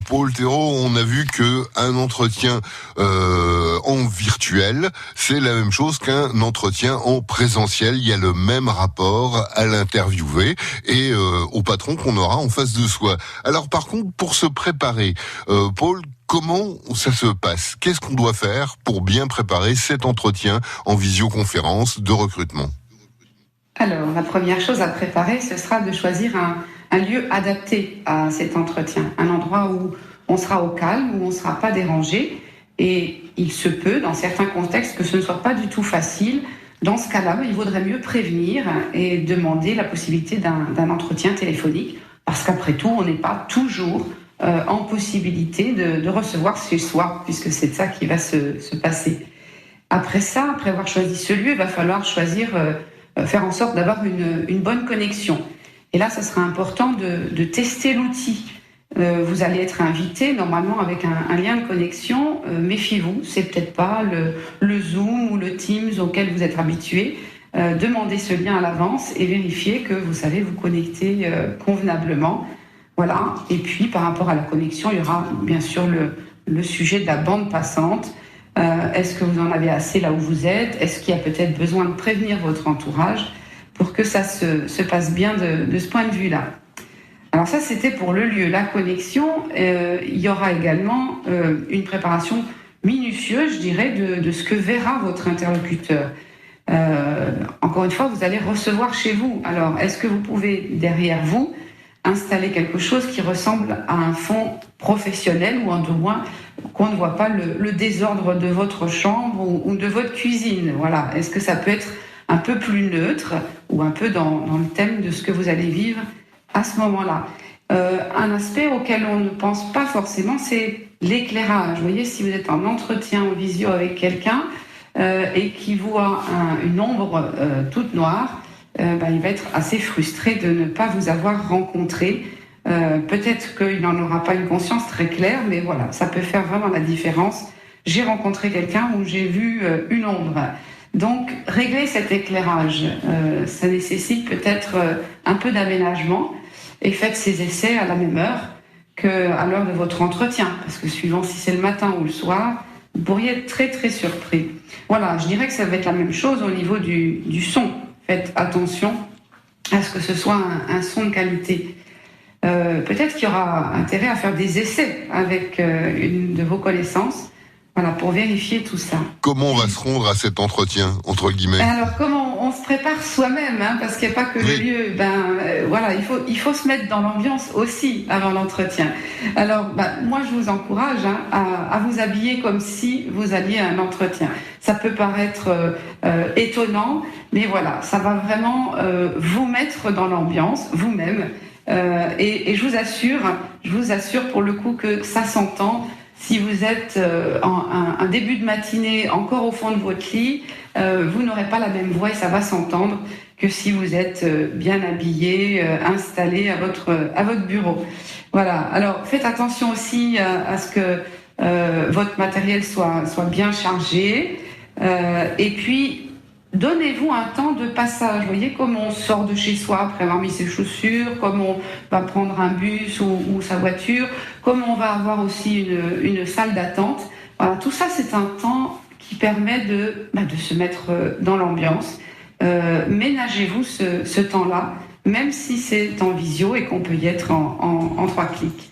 Paul Thérault, on a vu que un entretien en virtuel, c'est la même chose qu'un entretien en présentiel. Il y a le même rapport à l'interviewé et au patron qu'on aura en face de soi. Alors par contre, pour se préparer, Paul, comment ça se passe? Qu'est-ce qu'on doit faire pour bien préparer cet entretien en visioconférence de recrutement? Alors, la première chose à préparer, ce sera de choisir un lieu adapté à cet entretien, un endroit où on sera au calme, où on ne sera pas dérangé. Et il se peut, dans certains contextes, que ce ne soit pas du tout facile. Dans ce cas-là, il vaudrait mieux prévenir et demander la possibilité d'un entretien téléphonique, parce qu'après tout, on n'est pas toujours en possibilité de recevoir chez soi, puisque c'est ça qui va se passer. Après ça, après avoir choisi ce lieu, il va falloir choisir... faire en sorte d'avoir une bonne connexion. Et là, ça sera important de tester l'outil. Vous allez être invité normalement avec un lien de connexion. Méfiez-vous, c'est peut-être pas le Zoom ou le Teams auquel vous êtes habitué. Demandez ce lien à l'avance et vérifiez que vous savez vous connecter convenablement. Voilà. Et puis, par rapport à la connexion, il y aura bien sûr le sujet de la bande passante. Est-ce que vous en avez assez là où vous êtes? Est-ce qu'il y a peut-être besoin de prévenir votre entourage pour que ça se passe bien de ce point de vue-là? Alors ça, c'était pour le lieu. La connexion, il y aura également une préparation minutieuse, je dirais, de ce que verra votre interlocuteur. Encore une fois, vous allez recevoir chez vous. Alors, est-ce que vous pouvez, derrière vous, installer quelque chose qui ressemble à un fond professionnel ou en tout moins qu'on ne voit pas le désordre de votre chambre ou de votre cuisine. Voilà. Est-ce que ça peut être un peu plus neutre ou un peu dans le thème de ce que vous allez vivre à ce moment-là? Un aspect auquel on ne pense pas forcément, c'est l'éclairage. Vous voyez, si vous êtes en entretien en visio avec quelqu'un et qui voit une ombre toute noire, il va être assez frustré de ne pas vous avoir rencontré. Peut-être qu'il n'en aura pas une conscience très claire, mais voilà, ça peut faire vraiment la différence. J'ai rencontré quelqu'un où j'ai vu une ombre. Donc, régler cet éclairage, ça nécessite peut-être un peu d'aménagement et faites ces essais à la même heure qu'à l'heure de votre entretien, parce que suivant si c'est le matin ou le soir, vous pourriez être très très surpris. Voilà, je dirais que ça va être la même chose au niveau du son. Faites attention à ce que ce soit un son de qualité. Peut-être qu'il y aura intérêt à faire des essais avec une de vos connaissances, voilà, pour vérifier tout ça. Comment on va se rendre à cet entretien, entre guillemets? Alors, comment on se prépare soi-même, parce qu'il n'y a pas que le lieu. Voilà, il faut se mettre dans l'ambiance aussi avant l'entretien. Alors, moi, je vous encourage à vous habiller comme si vous alliez à un entretien. Ça peut paraître étonnant, mais voilà, ça va vraiment vous mettre dans l'ambiance, vous-même. Et je vous assure pour le coup que ça s'entend. Si vous êtes un début de matinée encore au fond de votre lit, vous n'aurez pas la même voix et ça va s'entendre que si vous êtes bien habillé, installé à votre bureau. Voilà. Alors faites attention aussi à ce que votre matériel soit bien chargé. Et puis donnez-vous un temps de passage. Vous voyez, comme on sort de chez soi après avoir mis ses chaussures, comme on va prendre un bus ou sa voiture, comme on va avoir aussi une salle d'attente. Voilà, tout ça, c'est un temps qui permet de se mettre dans l'ambiance. Ménagez-vous ce temps-là, même si c'est en visio et qu'on peut y être en 3 clics.